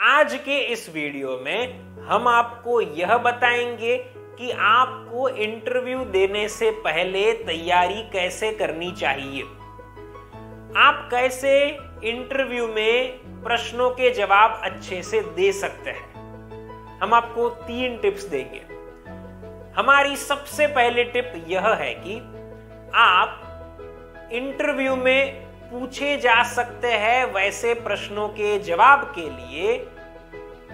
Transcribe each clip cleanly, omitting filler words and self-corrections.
आज के इस वीडियो में हम आपको यह बताएंगे कि आपको इंटरव्यू देने से पहले तैयारी कैसे करनी चाहिए। आप कैसे इंटरव्यू में प्रश्नों के जवाब अच्छे से दे सकते हैं। हम आपको 3 टिप्स देंगे। हमारी सबसे पहली टिप यह है कि आप इंटरव्यू में पूछे जा सकते हैं वैसे प्रश्नों के जवाब के लिए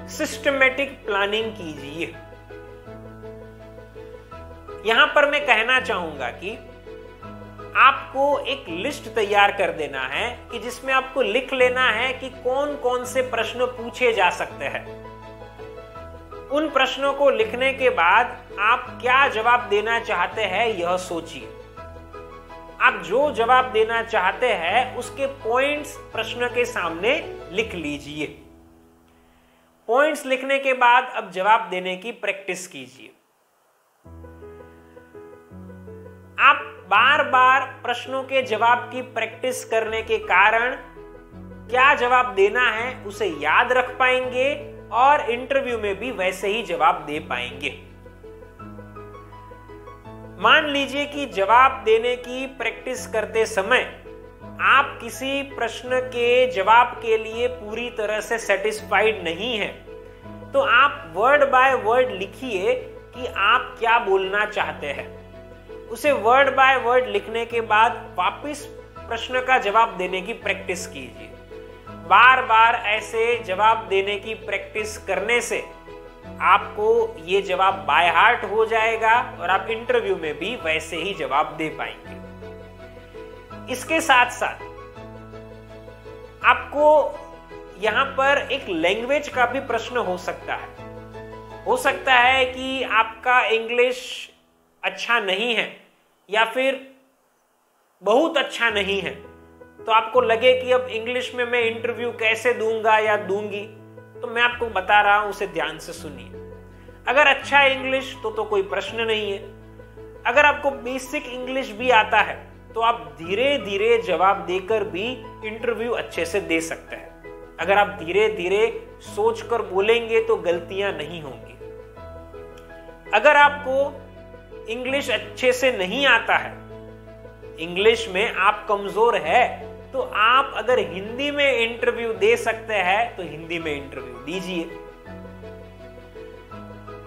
सिस्टमैटिक प्लानिंग कीजिए। यहां पर मैं कहना चाहूंगा कि आपको एक लिस्ट तैयार कर देना है कि जिसमें आपको लिख लेना है कि कौन कौन से प्रश्न पूछे जा सकते हैं। उन प्रश्नों को लिखने के बाद आप क्या जवाब देना चाहते हैं यह सोचिए। आप जो जवाब देना चाहते हैं उसके पॉइंट्स प्रश्न के सामने लिख लीजिए। पॉइंट्स लिखने के बाद अब जवाब देने की प्रैक्टिस कीजिए। आप बार बार प्रश्नों के जवाब की प्रैक्टिस करने के कारण क्या जवाब देना है उसे याद रख पाएंगे और इंटरव्यू में भी वैसे ही जवाब दे पाएंगे। मान लीजिए कि जवाब देने की प्रैक्टिस करते समय आप किसी प्रश्न के जवाब के लिए पूरी तरह से सेटिस्फाइड नहीं हैं, तो आप वर्ड बाय वर्ड लिखिए कि आप क्या बोलना चाहते हैं। उसे वर्ड बाय वर्ड लिखने के बाद वापस प्रश्न का जवाब देने की प्रैक्टिस कीजिए। बार बार ऐसे जवाब देने की प्रैक्टिस करने से आपको ये जवाब बाय हार्ट हो जाएगा और आप इंटरव्यू में भी वैसे ही जवाब दे पाएंगे। इसके साथ साथ आपको यहां पर एक लैंग्वेज का भी प्रश्न हो सकता है। हो सकता है कि आपका इंग्लिश अच्छा नहीं है या फिर बहुत अच्छा नहीं है, तो आपको लगे कि अब इंग्लिश में मैं इंटरव्यू कैसे दूंगा या दूंगी। तो मैं आपको बता रहा हूं, उसे ध्यान से सुनिए। अगर अच्छा है इंग्लिश तो कोई प्रश्न नहीं है। अगर आपको बेसिक इंग्लिश भी आता है तो आप धीरे धीरे जवाब देकर भी इंटरव्यू अच्छे से दे सकते हैं। अगर आप धीरे धीरे सोचकर बोलेंगे तो गलतियां नहीं होंगी। अगर आपको इंग्लिश अच्छे से नहीं आता है, इंग्लिश में आप कमजोर है, तो आप अगर हिंदी में इंटरव्यू दे सकते हैं तो हिंदी में इंटरव्यू दीजिए।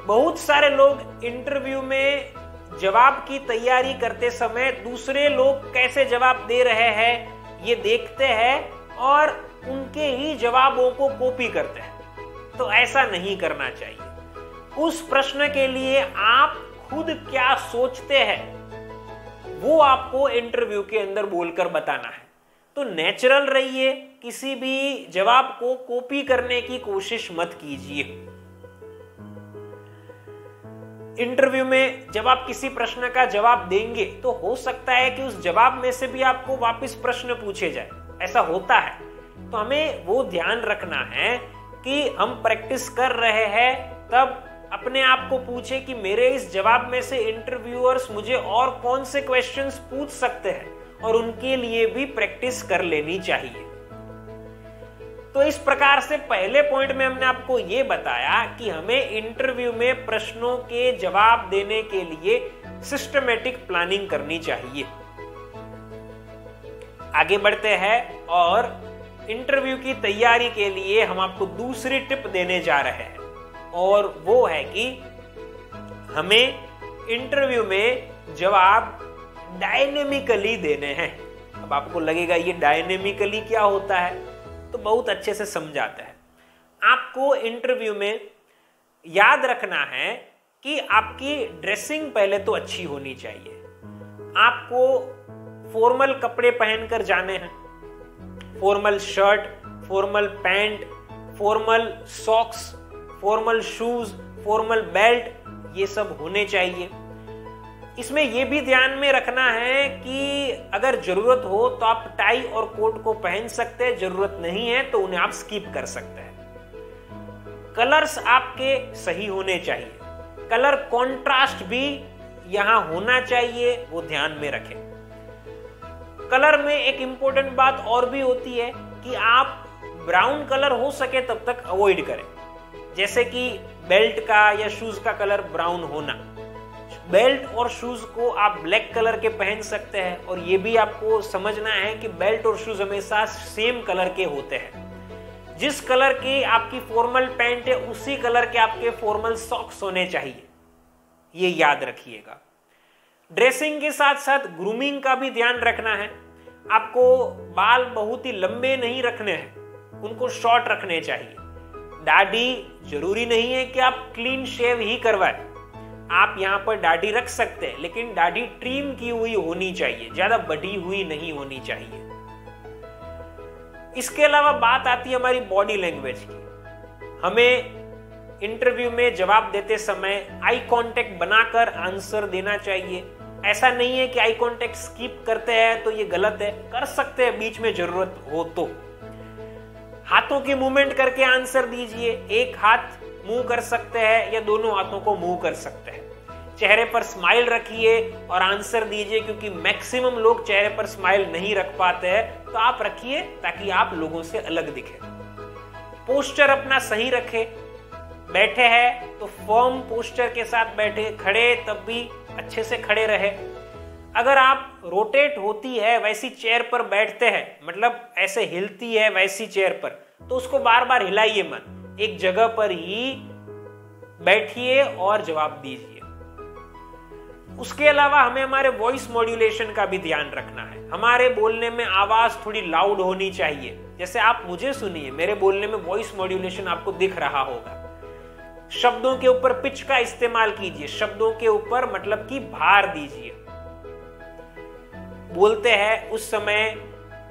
बहुत सारे लोग इंटरव्यू में जवाब की तैयारी करते समय दूसरे लोग कैसे जवाब दे रहे हैं ये देखते हैं और उनके ही जवाबों को कॉपी करते हैं। तो ऐसा नहीं करना चाहिए। उस प्रश्न के लिए आप खुद क्या सोचते हैं वो आपको इंटरव्यू के अंदर बोलकर बताना है। तो नेचुरल रहिए, किसी भी जवाब को कॉपी करने की कोशिश मत कीजिए। इंटरव्यू में जब आप किसी प्रश्न का जवाब देंगे तो हो सकता है कि उस जवाब में से भी आपको वापस प्रश्न पूछे जाए। ऐसा होता है। तो हमें वो ध्यान रखना है कि हम प्रैक्टिस कर रहे हैं तब अपने आप को पूछे कि मेरे इस जवाब में से इंटरव्यूअर्स मुझे और कौन से क्वेश्चंस पूछ सकते हैं और उनके लिए भी प्रैक्टिस कर लेनी चाहिए। तो इस प्रकार से पहले पॉइंट में हमने आपको यह बताया कि हमें इंटरव्यू में प्रश्नों के जवाब देने के लिए सिस्टमैटिक प्लानिंग करनी चाहिए। आगे बढ़ते हैं और इंटरव्यू की तैयारी के लिए हम आपको दूसरी टिप देने जा रहे हैं और वो है कि हमें इंटरव्यू में जवाब डायनेमिकली देने हैं। अब आपको लगेगा ये डायनेमिकली क्या होता है, तो बहुत अच्छे से समझाता है। आपको इंटरव्यू में याद रखना है कि आपकी ड्रेसिंग पहले तो अच्छी होनी चाहिए। आपको फॉर्मल कपड़े पहनकर जाने हैं। Formal shirt, formal pant, formal socks, formal shoes, formal belt, ये सब होने चाहिए। इसमें यह भी ध्यान में रखना है कि अगर जरूरत हो तो आप टाई और कोट को पहन सकते हैं, जरूरत नहीं है तो उन्हें आप स्किप कर सकते हैं। कलर्स आपके सही होने चाहिए। कलर कॉन्ट्रास्ट भी यहां होना चाहिए, वो ध्यान में रखें। कलर में एक इंपॉर्टेंट बात और भी होती है कि आप ब्राउन कलर हो सके तब तक अवॉइड करें। जैसे कि बेल्ट का या शूज का कलर ब्राउन होना। बेल्ट और शूज को आप ब्लैक कलर के पहन सकते हैं, और ये भी आपको समझना है कि बेल्ट और शूज हमेशा सेम कलर के होते हैं। जिस कलर की आपकी फॉर्मल पैंट है उसी कलर के आपके फॉर्मल सॉक्स होने चाहिए, ये याद रखिएगा। ड्रेसिंग के साथ साथ ग्रूमिंग का भी ध्यान रखना है। आपको बाल बहुत ही लंबे नहीं रखने हैं, उनको शॉर्ट रखने चाहिए। दाढ़ी जरूरी नहीं है कि आप क्लीन शेव ही करवाएं, आप यहां पर दाढ़ी रख सकते हैं, लेकिन दाढ़ी ट्रिम की हुई होनी चाहिए, ज्यादा बढ़ी हुई नहीं होनी चाहिए। इसके अलावा बात आती है हमारी बॉडी लैंग्वेज की। हमें इंटरव्यू में जवाब देते समय आई कांटेक्ट बनाकर आंसर देना चाहिए। ऐसा नहीं है कि आई कांटेक्ट स्किप करते हैं तो ये गलत है, कर सकते हैं बीच में जरूरत हो तो। हाथों की मूवमेंट करके आंसर दीजिए। एक हाथ मूव कर सकते हैं या दोनों हाथों को मूव कर सकते हैं। चेहरे पर स्माइल रखिए और आंसर दीजिए, क्योंकि मैक्सिमम लोग चेहरे पर स्माइल नहीं रख पाते हैं, तो आप रखिए ताकि आप लोगों से अलग दिखे। पोस्चर अपना सही रखें। बैठे हैं तो फर्म पोस्चर के साथ बैठे, खड़े तब भी अच्छे से खड़े रहे। अगर आप रोटेट होती है वैसी चेयर पर बैठते हैं, मतलब ऐसे हिलती है वैसी चेयर पर, तो उसको बार बार हिलाइए मत, एक जगह पर ही बैठिए और जवाब दीजिए। उसके अलावा हमें हमारे वॉइस मॉड्यूलेशन का भी ध्यान रखना है। हमारे बोलने में आवाज थोड़ी लाउड होनी चाहिए। जैसे आप मुझे सुनिए, मेरे बोलने में वॉइस मॉड्यूलेशन आपको दिख रहा होगा। शब्दों के ऊपर पिच का इस्तेमाल कीजिए। शब्दों के ऊपर मतलब कि भार दीजिए। बोलते हैं उस समय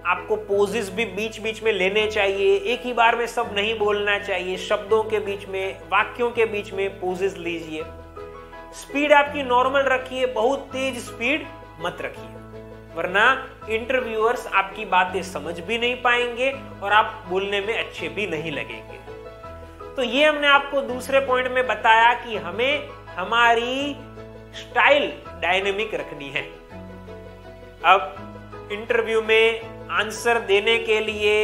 आपको पोजेस भी बीच बीच में लेने चाहिए। एक ही बार में सब नहीं बोलना चाहिए। शब्दों के बीच में, वाक्यों के बीच में पोजेस लीजिए। स्पीड आपकी नॉर्मल रखिए, बहुत तेज स्पीड मत रखिए, वरना इंटरव्यूअर्स आपकी बातें समझ भी नहीं पाएंगे और आप बोलने में अच्छे भी नहीं लगेंगे। तो ये हमने आपको दूसरे पॉइंट में बताया कि हमें हमारी स्टाइल डायनेमिक रखनी है। अब इंटरव्यू में आंसर देने के लिए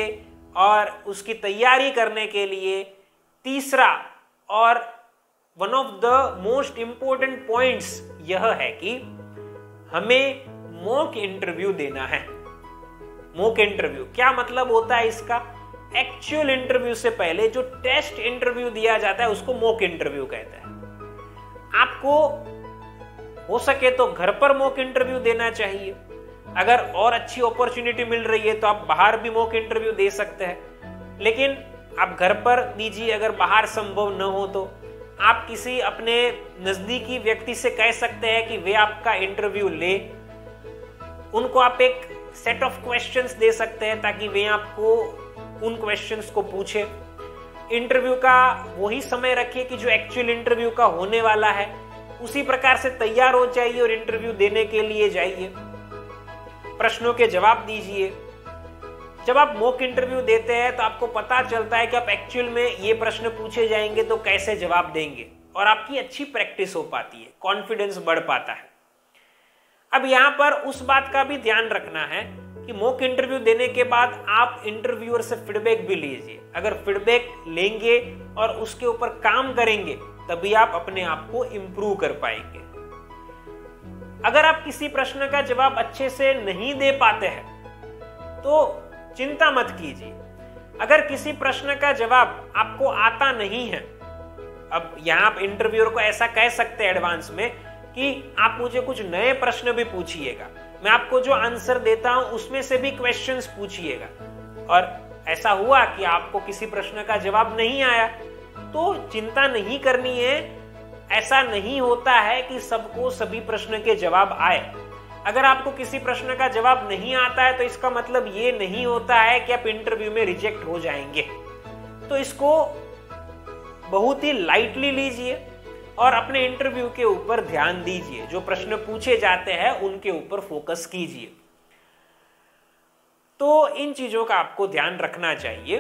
और उसकी तैयारी करने के लिए तीसरा और one of the most important points यह है कि हमें मॉक इंटरव्यू देना है। मॉक इंटरव्यू क्या मतलब होता है इसका? एक्चुअल इंटरव्यू से पहले जो टेस्ट इंटरव्यू दिया जाता है उसको मॉक इंटरव्यू कहते हैं। आपको हो सके तो घर पर मॉक इंटरव्यू देना चाहिए। अगर और अच्छी अपॉर्चुनिटी मिल रही है तो आप बाहर भी मॉक इंटरव्यू दे सकते हैं, लेकिन आप घर पर दीजिए। अगर बाहर संभव न हो तो आप किसी अपने नजदीकी व्यक्ति से कह सकते हैं कि वे आपका इंटरव्यू ले। उनको आप एक सेट ऑफ क्वेश्चंस दे सकते हैं ताकि वे आपको उन क्वेश्चंस को पूछे। इंटरव्यू का वही समय रखिए कि जो एक्चुअल इंटरव्यू का होने वाला है, उसी प्रकार से तैयार हो जाइए और इंटरव्यू देने के लिए जाइए। प्रश्नों के जवाब दीजिए। जब आप मॉक इंटरव्यू देते हैं तो आपको पता चलता है कि आप एक्चुअल में ये प्रश्न पूछे जाएंगे तो कैसे जवाब देंगे, और आपकी अच्छी प्रैक्टिस हो पाती है, कॉन्फिडेंस बढ़ पाता है। अब यहां पर उस बात का भी ध्यान रखना है कि मॉक इंटरव्यू देने के बाद आप इंटरव्यूअर से फीडबैक भी लीजिए। अगर फीडबैक लेंगे और उसके ऊपर काम करेंगे तभी आप अपने आप को इंप्रूव कर पाएंगे। अगर आप किसी प्रश्न का जवाब अच्छे से नहीं दे पाते हैं तो चिंता मत कीजिए। अगर किसी प्रश्न का जवाब आपको आता नहीं है, अब यहां आप इंटरव्यूअर को ऐसा कह सकते हैं एडवांस में कि आप मुझे कुछ नए प्रश्न भी पूछिएगा, मैं आपको जो आंसर देता हूं उसमें से भी क्वेश्चंस पूछिएगा। और ऐसा हुआ कि आपको किसी प्रश्न का जवाब नहीं आया तो चिंता नहीं करनी है। ऐसा नहीं होता है कि सबको सभी प्रश्न के जवाब आए। अगर आपको किसी प्रश्न का जवाब नहीं आता है तो इसका मतलब ये नहीं होता है कि आप इंटरव्यू में रिजेक्ट हो जाएंगे। तो इसको बहुत ही लाइटली लीजिए और अपने इंटरव्यू के ऊपर ध्यान दीजिए। जो प्रश्न पूछे जाते हैं उनके ऊपर फोकस कीजिए। तो इन चीजों का आपको ध्यान रखना चाहिए।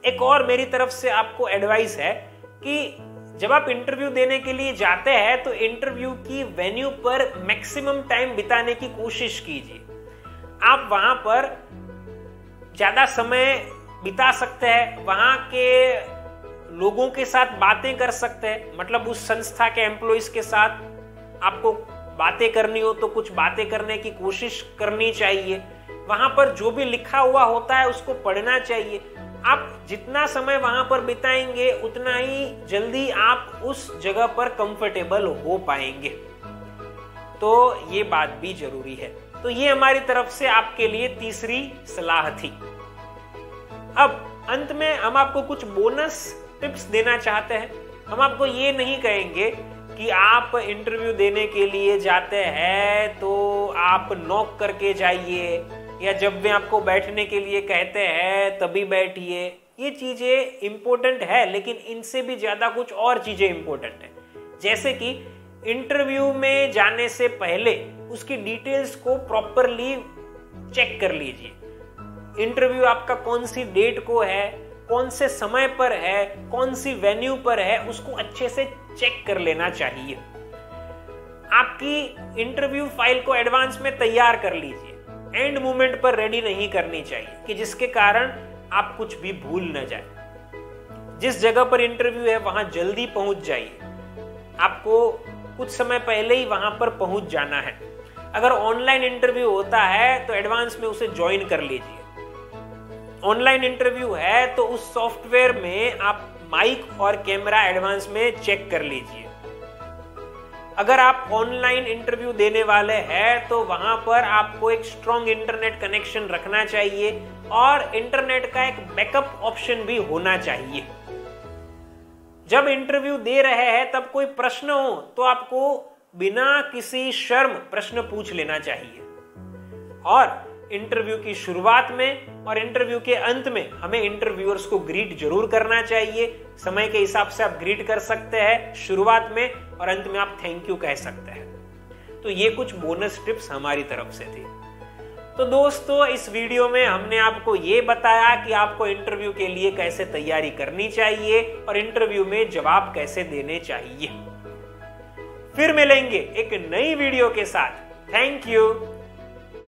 एक और मेरी तरफ से आपको एडवाइस है कि जब आप इंटरव्यू देने के लिए जाते हैं तो इंटरव्यू की वेन्यू पर मैक्सिमम टाइम बिताने की कोशिश कीजिए। आप वहां पर ज्यादा समय बिता सकते हैं, वहां के लोगों के साथ बातें कर सकते हैं। मतलब उस संस्था के एम्प्लॉइज के साथ आपको बातें करनी हो तो कुछ बातें करने की कोशिश करनी चाहिए। वहां पर जो भी लिखा हुआ होता है उसको पढ़ना चाहिए। आप जितना समय वहां पर बिताएंगे उतना ही जल्दी आप उस जगह पर कंफर्टेबल हो पाएंगे। तो ये बात भी जरूरी है। तो ये हमारी तरफ से आपके लिए तीसरी सलाह थी। अब अंत में हम आपको कुछ बोनस टिप्स देना चाहते हैं। हम आपको ये नहीं कहेंगे कि आप इंटरव्यू देने के लिए जाते हैं तो आप नॉक करके जाइए, या जब भी आपको बैठने के लिए कहते हैं तभी बैठिए। ये चीजें इंपॉर्टेंट है, लेकिन इनसे भी ज्यादा कुछ और चीजें इंपॉर्टेंट है। जैसे कि इंटरव्यू में जाने से पहले उसकी डिटेल्स को प्रॉपरली चेक कर लीजिए। इंटरव्यू आपका कौन सी डेट को है, कौन से समय पर है, कौन सी वेन्यू पर है, उसको अच्छे से चेक कर लेना चाहिए। आपकी इंटरव्यू फाइल को एडवांस में तैयार कर लीजिए। एंड मोमेंट पर रेडी नहीं करनी चाहिए कि जिसके कारण आप कुछ भी भूल न जाए। जिस जगह पर इंटरव्यू है वहां जल्दी पहुंच जाइए। आपको कुछ समय पहले ही वहां पर पहुंच जाना है। अगर ऑनलाइन इंटरव्यू होता है तो एडवांस में उसे ज्वाइन कर लीजिए। ऑनलाइन इंटरव्यू है तो उस सॉफ्टवेयर में आप माइक और कैमरा एडवांस में चेक कर लीजिए। अगर आप ऑनलाइन इंटरव्यू देने वाले हैं तो वहां पर आपको एक स्ट्रॉन्ग इंटरनेट कनेक्शन रखना चाहिए और इंटरनेट का एक बैकअप ऑप्शन भी होना चाहिए। जब इंटरव्यू दे रहे हैं तब कोई प्रश्न हो तो आपको बिना किसी शर्म प्रश्न पूछ लेना चाहिए। और इंटरव्यू की शुरुआत में और इंटरव्यू के अंत में हमें इंटरव्यूअर्स को ग्रीट जरूर करना चाहिए। समय के हिसाब से आप ग्रीट कर सकते हैं शुरुआत में, और अंत में आप थैंक यू कह सकते हैं। तो ये कुछ बोनस टिप्स हमारी तरफ से थी। तो दोस्तों, इस वीडियो में हमने आपको ये बताया कि आपको इंटरव्यू के लिए कैसे तैयारी करनी चाहिए और इंटरव्यू में जवाब कैसे देने चाहिए। फिर मिलेंगे एक नई वीडियो के साथ। Thank you.